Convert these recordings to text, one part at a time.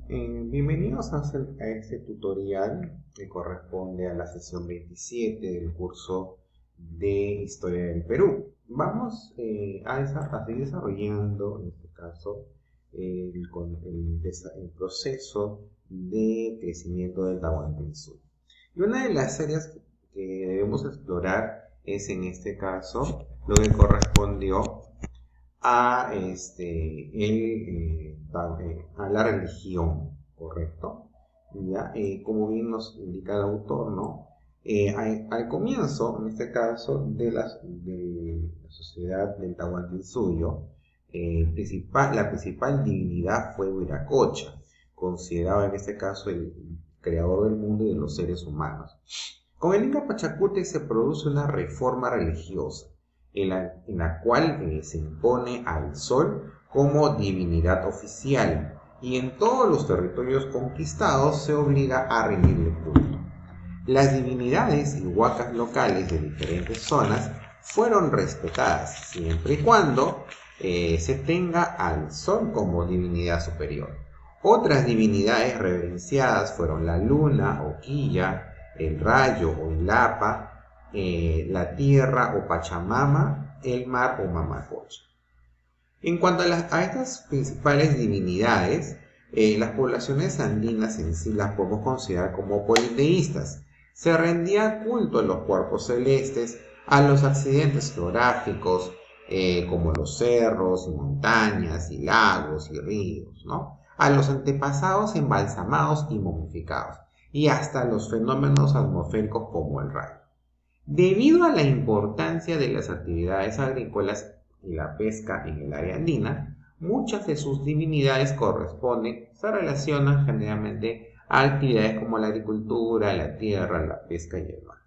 Bienvenidos a este tutorial que corresponde a la sesión 27 del curso de Historia del Perú. Vamos a seguir desarrollando, en este caso, el proceso de crecimiento del Tahuantinsuyo. Y una de las áreas que debemos explorar es, en este caso, lo que correspondió a, a la religión, ¿correcto? ¿Ya? Como bien nos indica el autor, ¿no? Al comienzo, en este caso, de la sociedad del Tahuantinsuyo, la principal divinidad fue Viracocha, considerado en este caso el creador del mundo y de los seres humanos. Con el Inca Pachacútec se produce una reforma religiosa, en la cual se impone al sol como divinidad oficial, y en todos los territorios conquistados se obliga a rendirle culto. Las divinidades y huacas locales de diferentes zonas fueron respetadas, siempre y cuando se tenga al sol como divinidad superior. Otras divinidades reverenciadas fueron la luna o quilla, el rayo o ilapa, la tierra o Pachamama, el mar o Mamacocha. En cuanto a estas principales divinidades, las poblaciones andinas en sí las podemos considerar como politeístas. Se rendía culto a los cuerpos celestes, a los accidentes geográficos, como los cerros y montañas y lagos y ríos, ¿no? A los antepasados embalsamados y momificados, y hasta los fenómenos atmosféricos como el rayo. Debido a la importancia de las actividades agrícolas y la pesca en el área andina, muchas de sus divinidades se relacionan generalmente a actividades como la agricultura, la tierra, la pesca y el mar.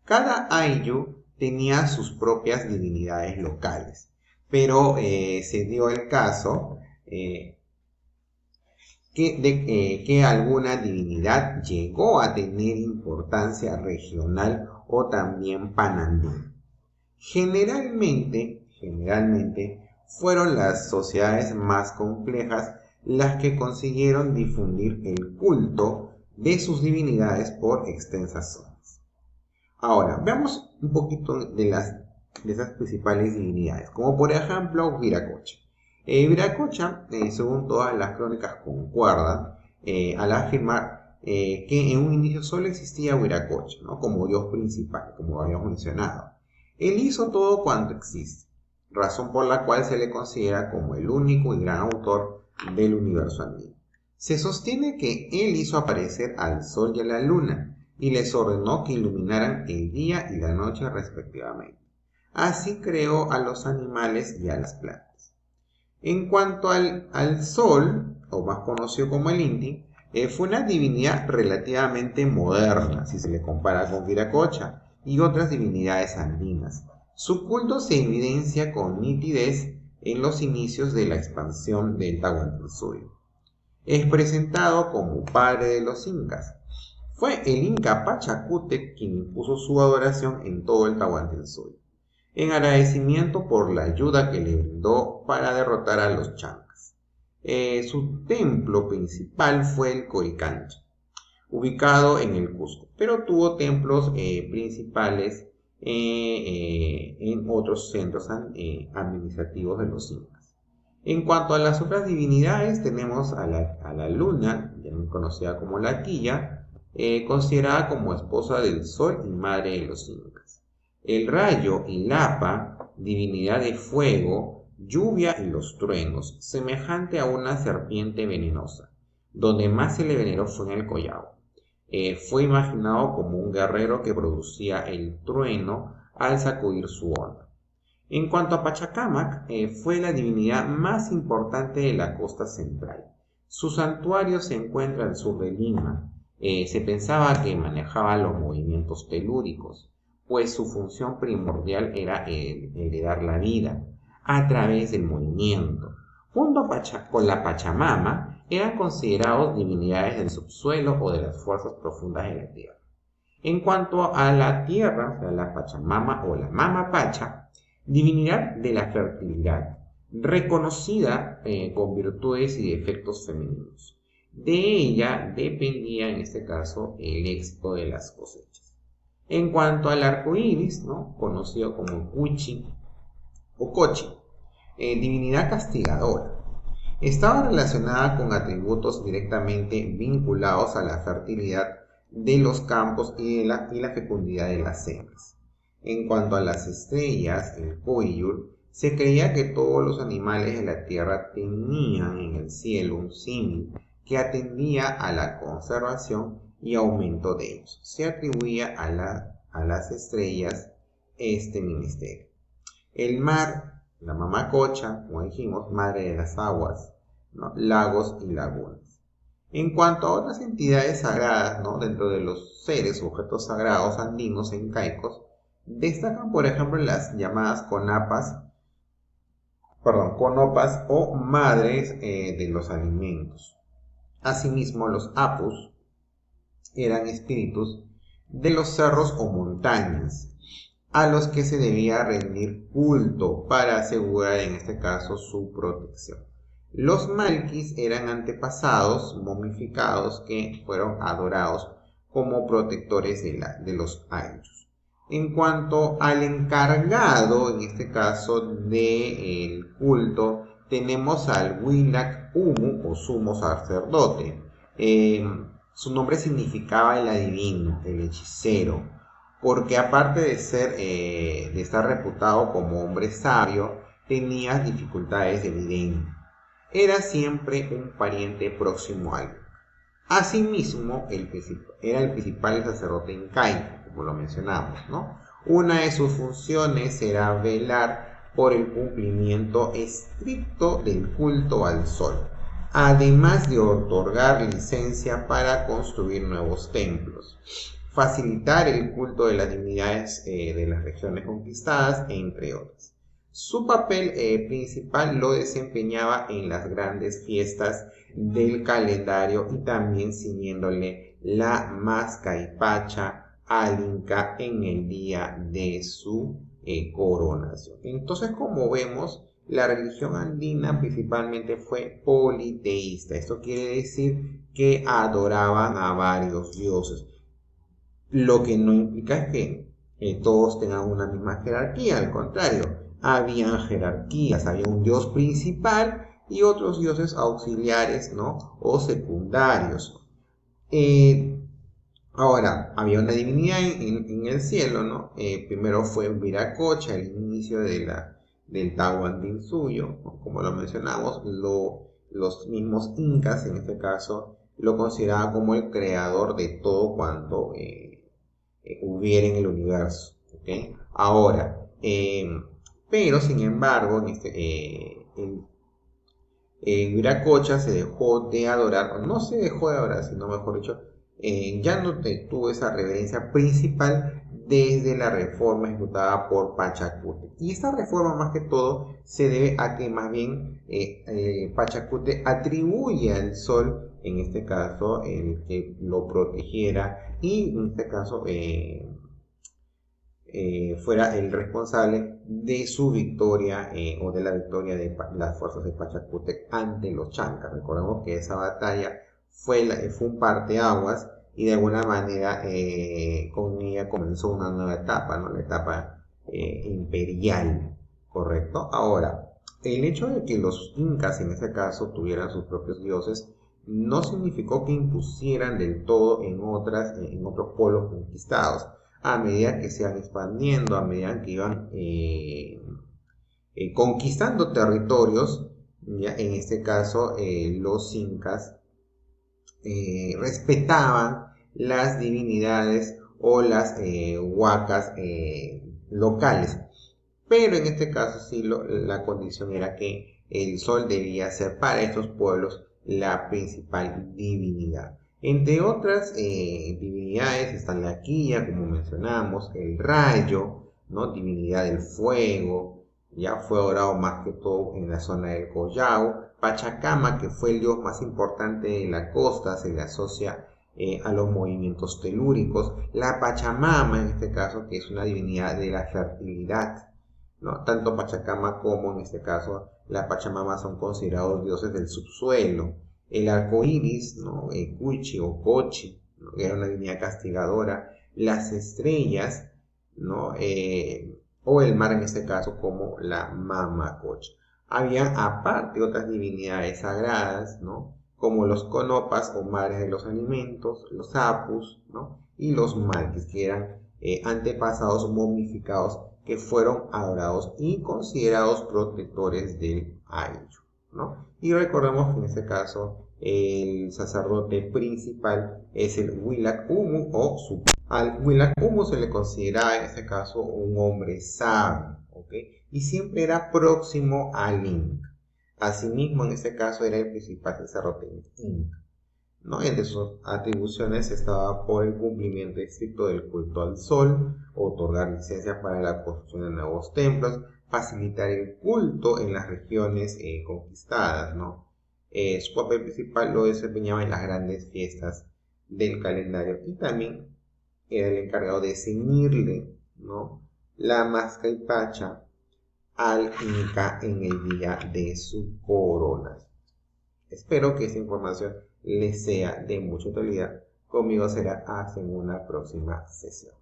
Cada ayllu tenía sus propias divinidades locales, pero se dio el caso que alguna divinidad llegó a tener importancia regional o también panandina. Generalmente fueron las sociedades más complejas las que consiguieron difundir el culto de sus divinidades por extensas zonas. Ahora, veamos un poquito de esas principales divinidades, como por ejemplo Viracocha. Viracocha, según todas las crónicas concuerdan, al afirmar que en un inicio solo existía Viracocha, ¿no? Como dios principal, como habíamos mencionado. Él hizo todo cuanto existe, razón por la cual se le considera como el único y gran autor del universo andino. Se sostiene que él hizo aparecer al sol y a la luna y les ordenó que iluminaran el día y la noche respectivamente. Así creó a los animales y a las plantas. En cuanto al sol, o más conocido como el Inti, fue una divinidad relativamente moderna si se le compara con Viracocha y otras divinidades andinas. Su culto se evidencia con nitidez en los inicios de la expansión del Tahuantinsuyo. Es presentado como padre de los incas. Fue el Inca Pachacútec quien impuso su adoración en todo el Tahuantinsuyo, en agradecimiento por la ayuda que le brindó para derrotar a los chancas. Su templo principal fue el Coricancha, ubicado en el Cusco, pero tuvo templos principales en otros centros administrativos de los incas. En cuanto a las otras divinidades, tenemos a la luna, también conocida como la quilla, considerada como esposa del sol y madre de los incas. El rayo y Lapa, divinidad de fuego, lluvia y los truenos, semejante a una serpiente venenosa. Donde más se le veneró fue en el Collao. Fue imaginado como un guerrero que producía el trueno al sacudir su onda. En cuanto a Pachacamac, fue la divinidad más importante de la costa central. Su santuario se encuentra al sur de Lima. Se pensaba que manejaba los movimientos telúricos, pues su función primordial era heredar la vida a través del movimiento. Junto con la Pachamama, eran considerados divinidades del subsuelo o de las fuerzas profundas de la tierra. En cuanto a la tierra, o sea, la Pachamama o la Mama Pacha, divinidad de la fertilidad, reconocida con virtudes y defectos femeninos. De ella dependía en este caso el éxito de las cosechas. En cuanto al arco iris, ¿no? Conocido como Cuchi o Cochi, divinidad castigadora, estaba relacionada con atributos directamente vinculados a la fertilidad de los campos y la fecundidad de las hembras. En cuanto a las estrellas, el Koyur, se creía que todos los animales de la tierra tenían en el cielo un símil que atendía a la conservación y aumento de ellos. Se atribuía a las estrellas este ministerio. El mar, la mamacocha, como dijimos, madre de las aguas, ¿no? Lagos y lagunas. En cuanto a otras entidades sagradas, ¿no? Dentro de los seres o objetos sagrados andinos e incaicos, destacan por ejemplo las llamadas conopas o madres de los alimentos. Asimismo, los apus eran espíritus de los cerros o montañas, a los que se debía rendir culto para asegurar en este caso su protección. Los malquis eran antepasados momificados que fueron adorados como protectores de los ayllus. En cuanto al encargado, en este caso del culto, tenemos al Winak Umu o sumo sacerdote. Su nombre significaba el adivino, el hechicero, porque aparte de estar reputado como hombre sabio, tenía dificultades de evidencia. Era siempre un pariente próximo a él. Asimismo, era el principal sacerdote incaico, como lo mencionamos, ¿no? Una de sus funciones era velar por el cumplimiento estricto del culto al sol, además de otorgar licencia para construir nuevos templos, facilitar el culto de las divinidades de las regiones conquistadas, entre otras. Su papel principal lo desempeñaba en las grandes fiestas del calendario y también ciñéndole la mascaipacha al Inca en el día de su coronación. Entonces, como vemos, la religión andina principalmente fue politeísta. Esto quiere decir que adoraban a varios dioses, lo que no implica que todos tengan una misma jerarquía, al contrario, habían jerarquías, había un dios principal y otros dioses auxiliares, ¿no? O secundarios. Ahora, había una divinidad en el cielo, ¿no? Primero fue Viracocha, el inicio del Tahuantinsuyo, ¿no? Como lo mencionamos, los mismos incas, en este caso, lo consideraban como el creador de todo cuanto hubiera en el universo, ¿okay? Ahora, pero sin embargo, en Viracocha se dejó de adorar, no se dejó de adorar, sino mejor dicho, ya no tuvo esa reverencia principal desde la reforma ejecutada por Pachacute. Y esta reforma más que todo se debe a que más bien Pachacute atribuye al sol, en este caso, el que lo protegiera y en este caso fuera el responsable de su victoria o de la victoria de las fuerzas de Pachacútec ante los chancas. Recordemos que esa batalla fue un parteaguas y de alguna manera con ella comenzó una nueva etapa, ¿no? La etapa imperial, ¿correcto? Ahora, el hecho de que los incas en este caso tuvieran sus propios dioses no significó que impusieran del todo en otros pueblos conquistados. A medida que se iban expandiendo, a medida que iban conquistando territorios, ¿ya? En este caso los incas respetaban las divinidades o las huacas locales, pero en este caso sí la condición era que el sol debía ser para estos pueblos la principal divinidad. Entre otras divinidades están la quilla, como mencionamos, el rayo, ¿no? Divinidad del fuego, ya fue adorado más que todo en la zona del Collao. Pachacama, que fue el dios más importante de la costa, se le asocia a los movimientos telúricos. La Pachamama, en este caso, que es una divinidad de la fertilidad, ¿no? Tanto Pachacama como en este caso La Pachamama son considerados dioses del subsuelo. El arco iris, ¿no? El Cuchi o Cochi, ¿no? Era una divinidad castigadora. Las estrellas, ¿no? O el mar en este caso como la Mamacocha. Había aparte otras divinidades sagradas, ¿no? Como los Conopas o madres de los alimentos, los Apus, ¿no? Y los Malquis, que eran antepasados momificados que fueron adorados y considerados protectores del Ayllu, ¿no? Y recordemos que en este caso el sacerdote principal es el Willac Umu o su. Al Willac Umu se le consideraba en este caso un hombre sabio, ¿ok? Y siempre era próximo al Inca. Asimismo, en este caso era el principal sacerdote Inca, ¿no? Entre sus atribuciones estaba por el cumplimiento estricto del culto al sol, otorgar licencias para la construcción de nuevos templos, facilitar el culto en las regiones conquistadas, ¿no? Su papel principal lo desempeñaba en las grandes fiestas del calendario y también era el encargado de ceñirle, ¿no? La mascaipacha al Inca en el día de su coronación. Espero que esta información les sea de mucha utilidad. Conmigo será hasta en una próxima sesión.